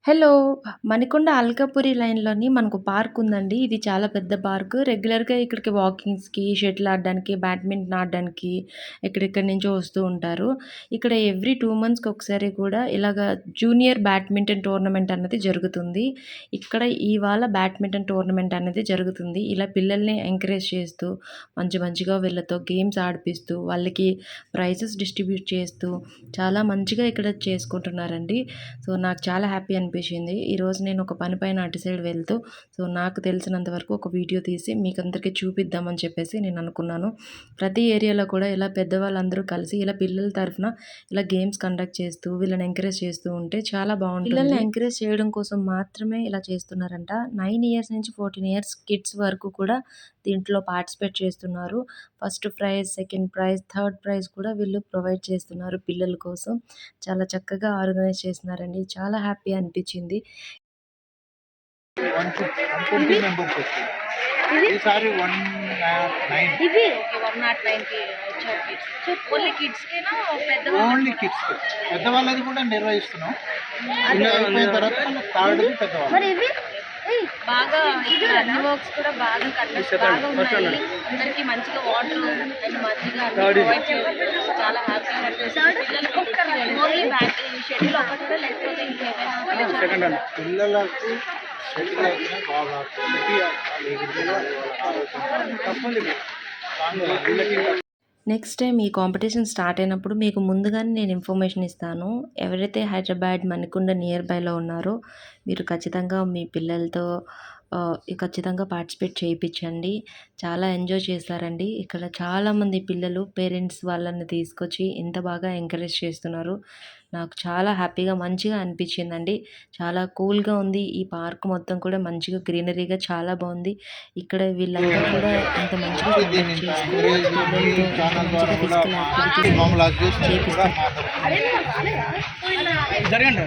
Hello! Manikonda Alkapuri లైన్‌లోని మనకు park ఉందండి. ఇది చాలా పెద్ద పార్క్. రెగ్యులర్‌గా ఇక్కడికి వాకింగ్స్‌కి, షటిల్ ఆడడానికి, బ్యాడ్మింటన్ ఆడడానికి ఎక్కడెక్కడి నుంచో వస్తూ ఉంటారు. ఇక్కడ ఎవ్రీ 2 మంత్స్‌కి ఒకసారి కూడా ఇలాగ జూనియర్ బ్యాడ్మింటన్ టోర్నమెంట్ అన్నది జరుగుతుంది. ఇక్కడ ఇవాళ బ్యాడ్మింటన్ టోర్నమెంట్ అనేది జరుగుతుంది. ఇలా పిల్లల్ని ఎంకరేజ్ చేస్తూ మంచిగా వీళ్ళతో గేమ్స్ ఆడిపిస్తూ, వాళ్ళకి ప్రైజెస్ డిస్ట్రిబ్యూట్ చేస్తూ చాలా మంచిగా ఇక్కడ చేసుకుంటున్నారండి. సో, నాకు చాలా హ్యాపీ అనిపించింది. ఈరోజు నేను ఒక పని పైన అటు సైడ్ వెళ్తూ నాకు తెలిసినంత వరకు ఒక వీడియో తీసి మీకందరికీ చూపిద్దామని చెప్పేసి నేను అనుకున్నాను. ప్రతి ఏరియాలో కూడా ఇలా పెద్దవాళ్ళందరూ కలిసి ఇలా పిల్లల తరఫున ఇలా గేమ్స్ కండక్ట్ చేస్తూ వీళ్ళని ఎంకరేజ్ చేస్తూ ఉంటే చాలా బావుంటుంది. పిల్లల్ని ఎంకరేజ్ చేయడం కోసం మాత్రమే ఇలా చేస్తున్నారంట. 9 ఇయర్స్ నుంచి 14 ఇయర్స్ కిడ్స్ వరకు కూడా దీంట్లో పార్టిసిపేట్ చేస్తున్నారు. First prize, second prize, third prize కూడా వీళ్ళు ప్రొవైడ్ చేస్తున్నారు పిల్లల కోసం. చాలా చక్కగా ఆర్గనైజ్ చేస్తున్నారండి. చాలా హ్యాపీ అనిపించింది. 120 మెంబర్స్ వచ్చారు. ఈసారి 109 ఇవి ఓకే. 109కి వచ్చారు కిడ్స్. సో ఓన్లీ కిడ్స్‌కేనా ఓన్లీ కిడ్స్. పెద్దవాళ్ళది కూడా నిర్వహిస్తున్నాం. ఇది అయిపోయిన తర్వాత థర్డ్‌ది పెద్దవాళ్ళు. మరి ఇవి బాగా ఇక్కడ అన్ని వర్క్స్ కూడా బాగా బాగా ఉన్నాయి. అందరికీ మంచిగా వాటర్ అండ్ మజ్జిగ ప్రొవైడ్ చేస్తున్నారు. చాలా హ్యాపీగా అనిపిస్తుంది. పిల్లలకి ఓన్లీ షటిల్ ఒకటే లేకపోతే ఇంకేమైనా పిల్లలకు షటిల్ అయితేనే బాగా నెక్స్ట్ టైం ఈ కాంపిటీషన్ స్టార్ట్ అయినప్పుడు మీకు ముందుగానే నేను ఇన్ఫర్మేషన్ ఇస్తాను. ఎవరైతే హైదరాబాద్, మణికొండ నియర్ బైలో ఉన్నారో మీరు ఖచ్చితంగా మీ పిల్లలతో ఖచ్చితంగా పార్టిసిపేట్ చేయించండి. చాలా ఎంజాయ్ చేస్తారండి. ఇక్కడ చాలామంది పిల్లలు పేరెంట్స్ వాళ్ళని తీసుకొచ్చి ఎంత బాగా ఎంకరేజ్ చేస్తున్నారు. నాకు చాలా హ్యాపీగా మంచిగా అనిపించిందండి. చాలా కూల్గా ఉంది. ఈ పార్క్ మొత్తం కూడా మంచిగా గ్రీనరీగా చాలా బాగుంది. ఇక్కడ వీళ్ళంతా కూడా ఇంత మంచిగా కండక్ట్ చేస్తూ పిల్లలతో మంచిగా ఫిజికల్ యాక్టివిటీస్ చేపిస్తారు. జరగండి.